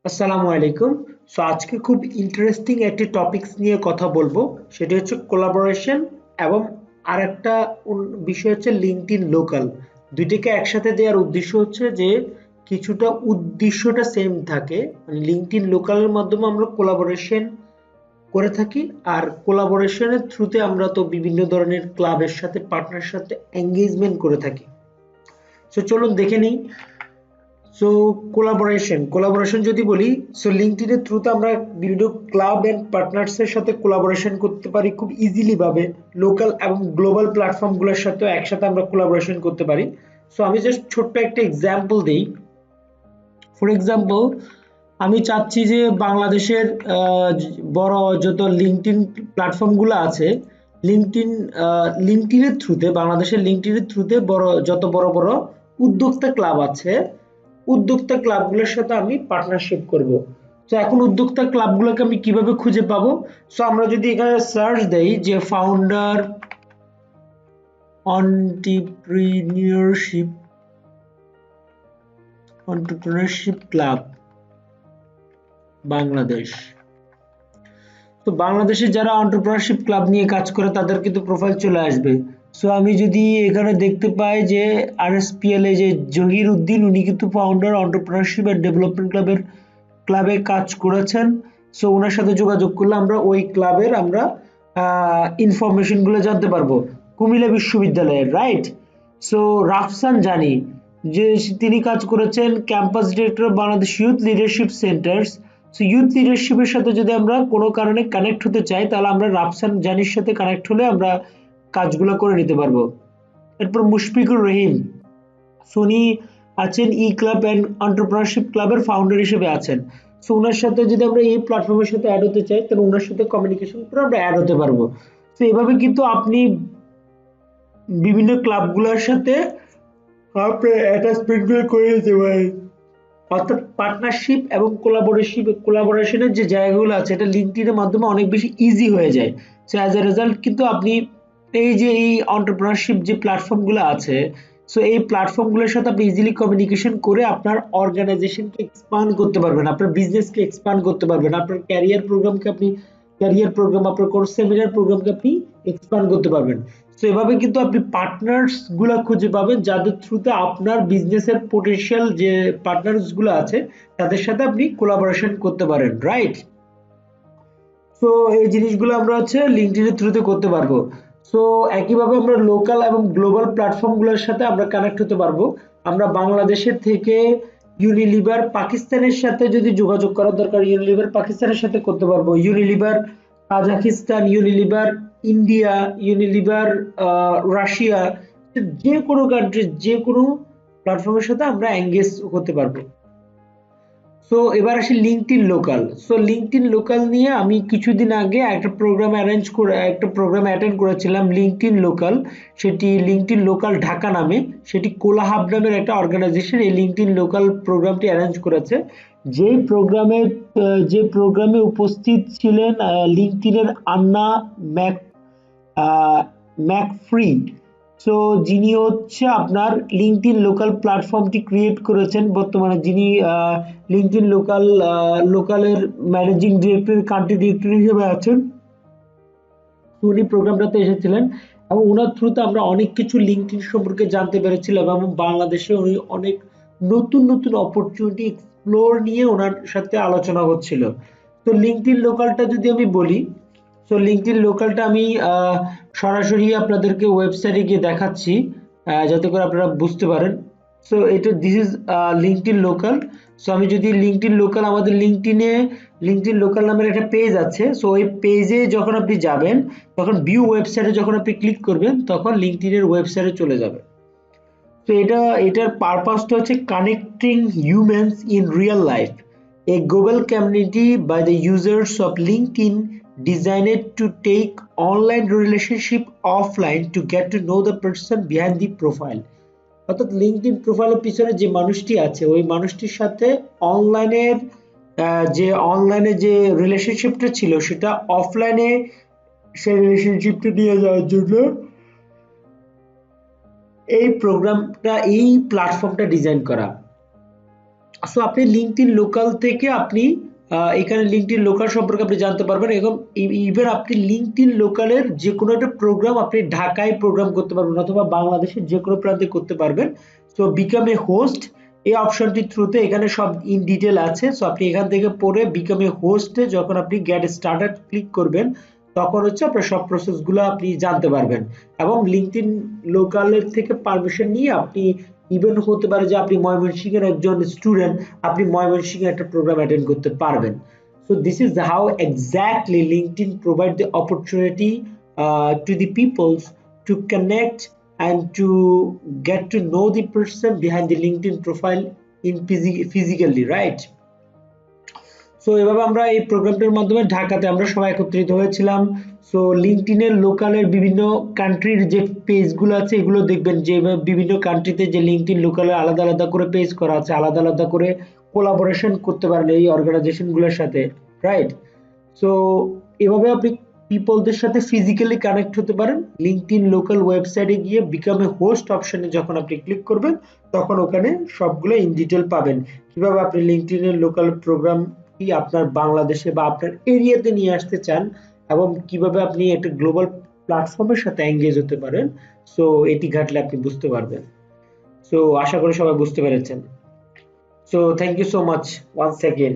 আসসালামু আলাইকুম। আজকে খুব ইন্টারেস্টিং একটি টপিকস নিয়ে কথা বলবো, সেটি হচ্ছে কোলাবোরেশন এবং আরেকটা বিষয় হচ্ছে লিঙ্কডইন লোকাল। দুইটাকে একসাথে দেওয়ার উদ্দেশ্য হচ্ছে যে কিছুটা উদ্দেশ্যটা সেম থাকে, মানে লিঙ্কডইন লোকালের মাধ্যমে আমরা কোলাবোরেশন করে থাকি, আর কোলাবোরেশনের থ্রুতে আমরা তো বিভিন্ন ধরনের ক্লাবের সাথে পার্টনারের সাথে এঙ্গেজমেন্ট করে থাকি। চলুন দেখে নিই। সো কোলাবোরেশন যদি বলি, লিঙ্কডইন এর থ্রুতে আমরা বিভিন্ন ক্লাব এন্ড পার্টনার্স এর সাথে কোলাবোরেশন করতে পারি খুব ইজিলি ভাবে। লোকাল এবং গ্লোবাল প্ল্যাটফর্ম গুলোর সাথে একসাথে আমরা কোলাবোরেশন করতে পারি। আমি জাস্ট ছোট্ট একটা এক্সাম্পল দেই। ফর এক্সাম্পল, আমি চাচ্ছি যে বাংলাদেশের বড় যত লিঙ্কডইন প্ল্যাটফর্ম গুলো আছে, লিঙ্কডইন লিঙ্কডইনের থ্রুতে, বাংলাদেশের লিঙ্কডইনের থ্রুতে যত বড় বড় উদ্যোক্তা ক্লাব আছে, উদ্যোক্তা ক্লাবগুলোর সাথে আমি পার্টনারশিপ করব। এখন উদ্যোক্তা ক্লাবগুলোকে আমি কিভাবে খুঁজে পাবো? আমরা যদি এখানে সার্চ দেই যে ফাউন্ডার অন্টিপ্রিনিয়রশিপ ক্লাব বাংলাদেশ, তো বাংলাদেশে যারা এন্টারপ্রেনারশিপ ক্লাব নিয়ে কাজ করে তাদের কিন্তু প্রোফাইল চলে আসবে। আমি যদি এখানে দেখতে পাই যে আরএসপিএল এ যে জহির উদ্দিন, উনি কিন্তু ফাউন্ডার এন্টারপ্রেনারশিপ এন্ড ডেভেলপমেন্ট ক্লাবে কাজ করেছেন। ওনার সাথে যোগাযোগ করলে আমরা ওই ক্লাবের আমরা ইনফরমেশন গুলো জানতে পারবো। কুমিল্লা বিশ্ববিদ্যালয়ের, রাইট? রাফসান জানি যে তিনি কাজ করেছেন campus director Bangladesh youth leadership centers. Youth লিডারশিপের সাথে যদি আমরা কোনো কারণে কানেক্ট হতে চাই, তাহলে আমরা রাফসান জানির সাথে কানেক্ট হলে আমরা কাজগুলো করে নিতে পারবো। এরপর মুশফিকুর রহিম, উনি আছেন ই ক্লাব অ্যান্ড এন্টারপ্রেনারশিপ ক্লাবের ফাউন্ডার হিসেবে আছেন। ওনার সাথে যদি আমরা এই প্ল্যাটফর্মের সাথে অ্যাড হতে চাই, তাহলে ওনার সাথে কমিউনিকেশন করে আমরা অ্যাড হতে পারবো। এভাবে কিন্তু আপনি বিভিন্ন ক্লাবগুলোর সাথে আপনি অ্যাটাচমেন্ট করে নিতে পারেন। অর্থাৎ পার্টনারশিপ এবং কোলাবোরেশনের যে জায়গাগুলো আছে, এটা লিঙ্কডইনের মাধ্যমে অনেক বেশি ইজি হয়ে যায়। অ্যাজ এ রেজাল্ট কিন্তু আপনি এই এন্টারপ্রেনারশিপ যে প্ল্যাটফর্মগুলো আছে, এই প্ল্যাটফর্মগুলোর সাথে আপনি ইজিলি কমিউনিকেশন করে আপনার অর্গানাইজেশনকে এক্সপান্ড করতে পারবেন, আপনার বিজনেসকে এক্সপান্ড করতে পারবেন, আপনার ক্যারিয়ার প্রোগ্রাম, আপনার কোর্স সেমিনার প্রোগ্রামকে আপনি এক্সপান্ড করতে পারবেন। এভাবে কিন্তু আপনি পার্টনার্স গুলা খুঁজে পাবেন, যাদের থ্রুতে আপনার বিজনেসের পোটেনশিয়াল যে পার্টনার্স গুলো আছে তাদের সাথে আপনি কোলাবোরেশন করতে পারেন, রাইট? এই জিনিসগুলো আমরা হচ্ছে লিঙ্কডইনের থ্রুতে করতে পারবো। একইভাবে আমরা লোকাল এবং গ্লোবাল প্ল্যাটফর্ম গুলোর সাথে আমরা কানেক্ট হতে পারবো। আমরা বাংলাদেশের থেকে ইউনিলিভার পাকিস্তানের সাথে যদি যোগাযোগ করার দরকার, ইউনিলিভার পাকিস্তানের সাথে করতে পারবো। Unilever Kazakhstan, Unilever India, Unilever Russia, যে কোনো কান্ট্রি, যে কোনো প্ল্যাটফর্মের সাথে আমরা এঙ্গেজ হতে পারবো। এবার আসি লিঙ্কডইন লোকাল। লিঙ্কডইন লোকাল নিয়ে আমি কিছুদিন আগে একটা প্রোগ্রাম অ্যাটেন্ড করেছিলাম লিঙ্কডইন লোকাল। সেটি লিঙ্কডইন লোকাল ঢাকা নামে, সেটি কোলাহাব নামের একটা অর্গানাইজেশন এই লিঙ্কডইন লোকাল প্রোগ্রামটি অ্যারেঞ্জ করেছে। যে প্রোগ্রামে উপস্থিত ছিলেন লিঙ্কডইনের আন্না ম্যাক ম্যাকফ্রি। যিনি হচ্ছে আপনার লিঙ্কডইন লোকাল প্ল্যাটফর্মটি ক্রিয়েট করেছেন, বর্তমানে যিনি লিঙ্কডইন লোকালের ম্যানেজিং ডিরেক্টর, কান্ট্রি ডিরেক্টর হিসেবে আছেন। উনি প্রোগ্রামটাতে এসেছিলেন এবং ওনার থ্রুতে আমরা অনেক কিছু লিঙ্কডইন সম্পর্কে জানতে পেরেছিলাম, এবং বাংলাদেশে উনি অনেক নতুন নতুন অপরচুনিটি এক্সপ্লোর নিয়ে ওনার সাথে আলোচনা হচ্ছিল। লিঙ্কডইন লোকালটা যদি আমি বলি, লিঙ্কডইন লোকালটা আমি সরাসরি আপনাদেরকে ওয়েবসাইটে গিয়ে দেখাচ্ছি, যাতে করে আপনারা বুঝতে পারেন। এটা দিস ইজ লিঙ্কডইন লোকাল। আমি যদি লিঙ্কডইন লোকাল, আমাদের লিঙ্কডইন লোকাল নামের একটা পেজ আছে। ওই পেজে যখন আপনি যাবেন, তখন ভিউ ওয়েবসাইটে যখন আপনি ক্লিক করবেন, তখন লিঙ্কডইনের ওয়েবসাইটে চলে যাবে। এটার পারপাসটা হচ্ছে connecting humans in real life, a global community by the users of LinkedIn designed to take online relationship offline to get to know the person behind the profile. অর্থাৎ লিঙ্কডইন প্রোফাইলের পিছনে যে মানুষটি আছে, ওই মানুষটির সাথে অনলাইনে যে রিলেশনশিপটা ছিল, সেটা অফলাইনে সেই রিলেশনশিপটা নিয়ে যাওয়ার জন্য এই প্ল্যাটফর্মটা ডিজাইন করা। সো আপনি লিঙ্কডইন লোকাল থেকে আপনি এখানে লিঙ্কডইন লোকাল সম্পর্কে আপনি জানতে পারবেন, এবং ইভেন আপনি লিঙ্কডইন লোকালের যে কোনো একটা প্রোগ্রাম আপনি ঢাকায় প্রোগ্রাম করতে পারবেন অথবা বাংলাদেশের যে কোনো প্রান্তে করতে পারবেন। সো বিকাম এ হোস্ট এই অপশনটির থ্রুতে এখানে সব ইন ডিটেল আছে। সো আপনি এখান থেকে পড়ে বিকাম এ হোস্টে যখন আপনি গেট স্টার্টেড ক্লিক করবেন তখন হচ্ছে আপনার সব প্রসেসগুলো আপনি জানতে পারবেন, এবং লিঙ্কডইন লোকালের থেকে পারমিশন নিয়ে আপনি ইভেন হতে পারে যে আপনি ময়মনসিংহের একজন স্টুডেন্ট, আপনি ময়মনসিংহে একটা প্রোগ্রাম অ্যাটেন্ড করতে পারবেন। So this is how exactly LinkedIn provide the opportunity to the peoples to connect and to get to know the person behind the LinkedIn profile in physically, right? So এভাবে আমরা এই প্রোগ্রামটার মাধ্যমে ঢাকাতে আমরা সবাই একত্রিত হয়েছিলাম। সো লিঙ্কডইনের লোকালের বিভিন্ন কান্ট্রির যে পেজগুলো আছে এগুলো দেখবেন যে বিভিন্ন কান্ট্রিতে যে লিঙ্কডইন লোকালে আলাদা আলাদা করে পেজ করা আছে, আলাদা আলাদা করে কোলাবোরেশন করতে পারেন এই অর্গানাইজেশনগুলোর সাথে, রাইট? সো এভাবে আপনি পিপলদের সাথে ফিজিক্যালি কানেক্ট হতে পারেন। লিঙ্কডইন লোকাল ওয়েবসাইটে গিয়ে বিকাম এ হোস্ট অপশনে যখন আপনি ক্লিক করবেন তখন ওখানে সবগুলো ইন ডিটেল পাবেন, কিভাবে আপনি লিঙ্কডইনের লোকাল প্রোগ্রাম কি আপনার বাংলাদেশে বা আপনার এরিয়াতে নিয়ে আসতে চান এবং কিভাবে আপনি একটা গ্লোবাল প্ল্যাটফর্মের সাথে এঙ্গেজ হতে পারেন। সো এটি ঘাটলে আপনি বুঝতে পারবেন। সো আশা করি সবাই বুঝতে পেরেছেন। So thank you so much once again.